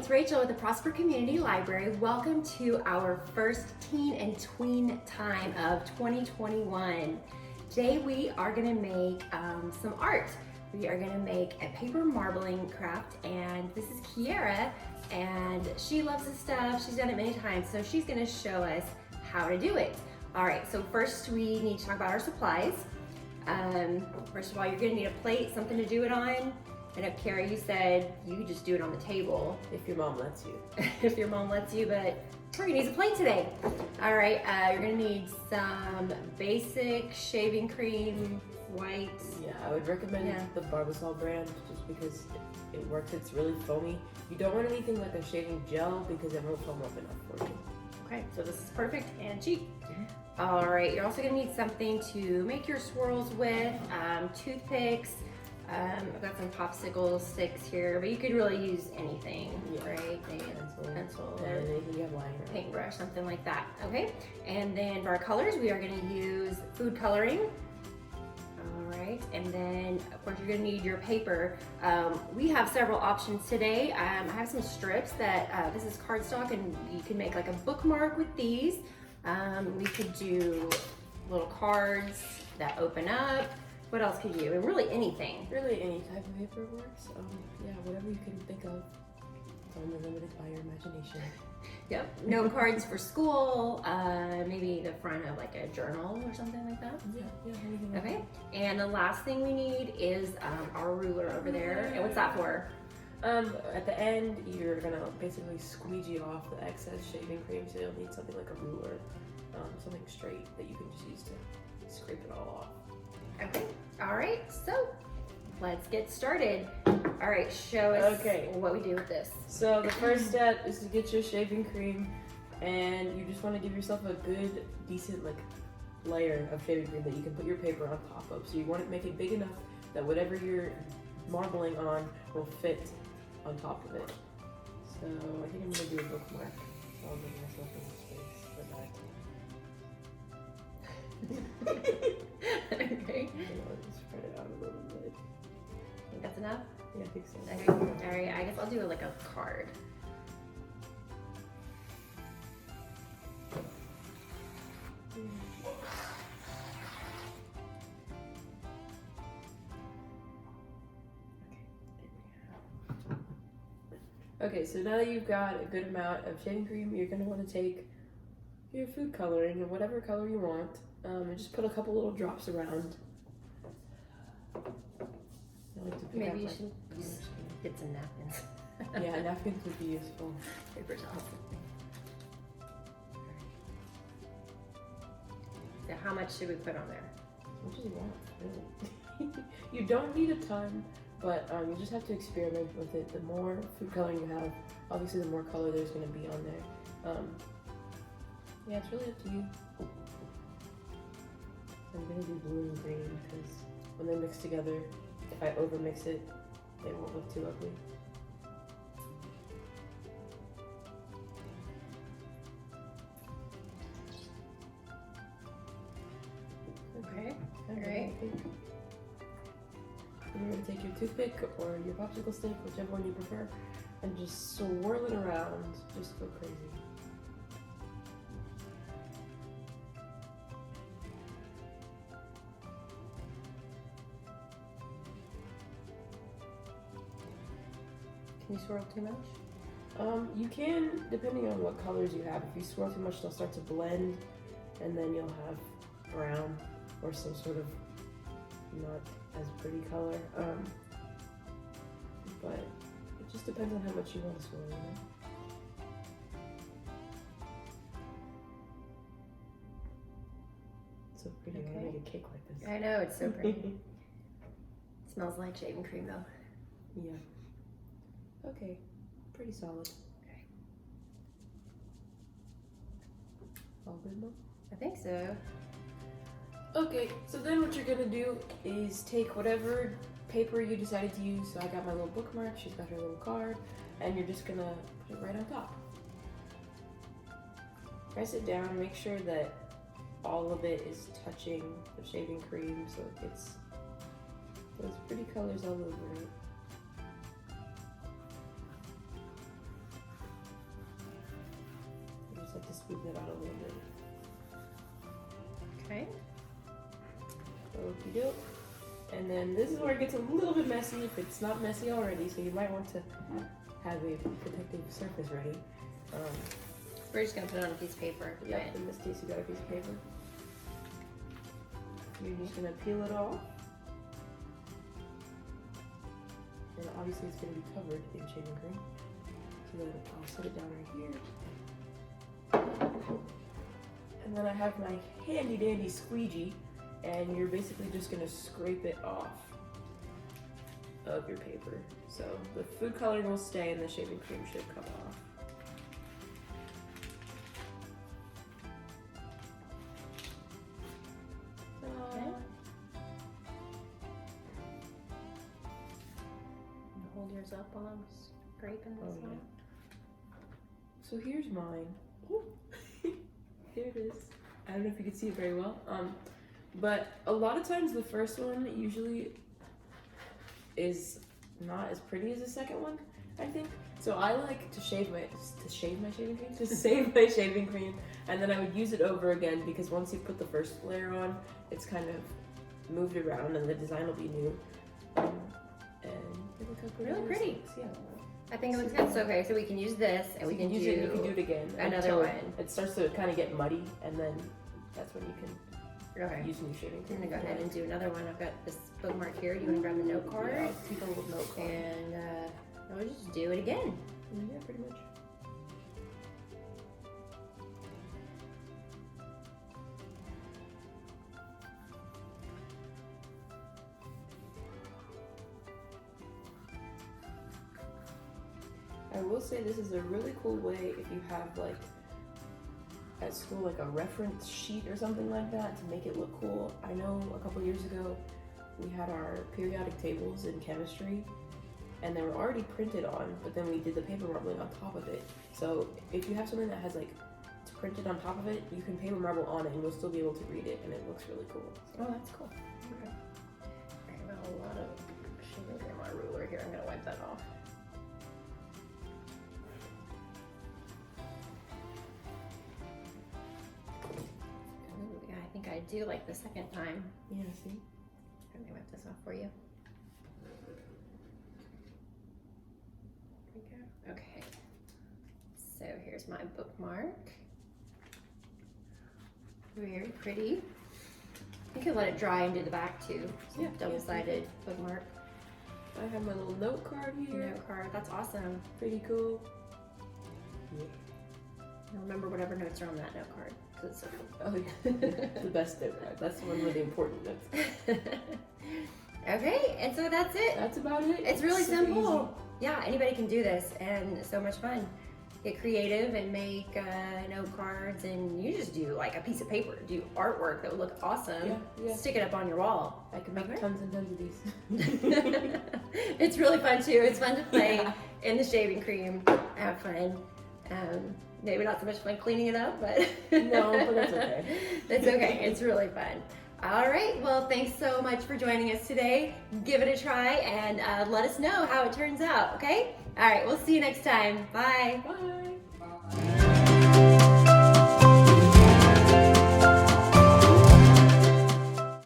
it's Rachel with the Prosper Community Library. Welcome to our first teen and tween time of 2021. Today we are going to make some art. We are going to make a paper marbling craft, and this is Kiara, and she loves this stuff. She's done it many times, so she's going to show us how to do it. All right, so first we need to talk about our supplies. First of all, you're going to need a plate, something to do it on. I know, Kiara, you said you could just do it on the table. If your mom lets you. If your mom lets you, but we're gonna use a plate today. All right, you're gonna need some basic shaving cream, white. Yeah, I would recommend the Barbasol brand just because it works. It's really foamy. You don't want anything like a shaving gel because it won't foam up enough for you. Okay, so this is perfect and cheap. All right, you're also gonna need something to make your swirls with, toothpicks. I've got some popsicle sticks here, but you could really use anything, right? Pencil, and anything you have lying around. Paintbrush, something like that. Okay, and then for our colors, we are going to use food coloring. All right, and then of course you're going to need your paper. We have several options today. I have some strips that this is cardstock, and you can make like a bookmark with these. We could do little cards that open up. What else could you do? Really anything. Really any type of paper works. Yeah, whatever you can think of. It's only limited by your imagination. Yep. Note cards for school. Maybe the front of like a journal or something like that. Yeah, anything like Okay. And the last thing we need is our ruler over there. And what's that for? At the end, you're gonna basically squeegee off the excess shaving cream, so you'll need something like a ruler, something straight that you can just use to scrape it all off. Okay, all right, so let's get started. All right, show us what we do with this. So the first step is to get your shaving cream, and you just want to give yourself a good, decent layer of shaving cream that you can put your paper on top of. So you want to make it big enough that whatever you're marbling on will fit on top of it. So I think I'm going to do a bookmark. I'll give myself a space for that. Okay. Just spread it out a little bit. Think that's enough? Yeah, I think so. Okay. All right. I guess I'll do it like a card. Okay, so now that you've got a good amount of shaving cream, you're going to want to take your food coloring and whatever color you want, and just put a couple little drops around. Maybe you should get some napkins. Yeah, napkins would be useful. Paper towels. So how much should we put on there? As much as you want, really. You don't need a ton, but you just have to experiment with it. The more food coloring you have, obviously the more color there's going to be on there. Yeah, it's really up to you. I'm going to do blue and green because when they mix together, if I over mix it, they won't look too ugly. Okay, alright. You're going to take your toothpick or your popsicle stick, whichever one you prefer, and just swirl it around. Just go crazy. Can you swirl too much? You can, depending on what colors you have. If you swirl too much, they'll start to blend, and then you'll have brown or some sort of not as pretty color. But it just depends on how much you want to swirl in it. It's so pretty. I want to make a cake like this. I know, it's so pretty. Smells like shaving cream though. Yeah. Okay, pretty solid. Okay. All good, Mom? I think so. Okay, so then what you're gonna do is take whatever paper you decided to use. So I got my little bookmark, she's got her little card, and you're just gonna put it right on top. Press it down, make sure that all of it is touching the shaving cream so it gets those pretty colors all over it. smooth that out a little bit. Okay. Okie doke. And then this is where it gets a little bit messy if it's not messy already, so you might want to have a protective surface ready. We're just gonna put it on a piece of paper. Yeah, Right? in this case you got a piece of paper. You're just gonna peel it off. And obviously it's gonna be covered in shaving cream. So then I'll set it down right here. And then I have my handy dandy squeegee, and you're basically just gonna scrape it off of your paper. So the food coloring will stay and the shaving cream should come off. Okay. Hold yours up while I'm scraping this Oh, yeah. one. So here's mine. Ooh. Here it is. I don't know if you can see it very well. But a lot of times the first one usually is not as pretty as the second one, I think. So I like to save my shaving cream, to save my shaving cream, and then I would use it over again because once you put the first layer on, it's kind of moved around and the design will be new. And look how Really this pretty. looks. Yeah. I think it looks good. So okay, so we can use this and So we you can use do it. You can do it again. another until one. It starts to kind of get muddy, and then that's when you can Okay. use new shaving I'm cream. gonna go ahead and do another one. I've got this bookmark here. Do you want to grab the note card? Yeah, I'll keep a little note card. And I'll just do it again. Yeah, pretty much. I will say this is a really cool way if you have like at school like a reference sheet or something like that to make it look cool. I know a couple years ago we had our periodic tables in chemistry and they were already printed on, but then we did the paper marbling on top of it. So if you have something that has like it's printed on top of it, you can paper marble on it and you'll still be able to read it and it looks really cool. Oh, that's cool. Okay. I've got a lot of sugar in my ruler here. I'm gonna wipe that off. Ooh, yeah, I think I do like the second time. Yeah, see? Let me wipe this off for you. There we go. Okay. So here's my bookmark. Very pretty. You can let it dry and do the back too. So Yeah, double-sided bookmark. I have my little note card here. Note card. That's awesome. Pretty cool. Yeah. You'll remember whatever notes are on that note card. 'Cause it's so cool. Oh yeah. The best note card. That's one of the important notes. Okay, and so that's it. That's about it. It's really Super simple. Yeah, anybody can do this, and it's so much fun. Get creative and make note cards, and you just do like a piece of paper, do artwork that would look awesome. Yeah. Stick it up on your wall. I can make Okay. tons and tons of these. It's really fun too. It's fun to play Yeah. in the shaving cream. Have fun. Maybe not so much fun cleaning it up, but No, but that's okay. It's okay. It's really fun. All right. Well, thanks so much for joining us today. Give it a try and let us know how it turns out. Okay. All right. We'll see you next time. Bye. Bye.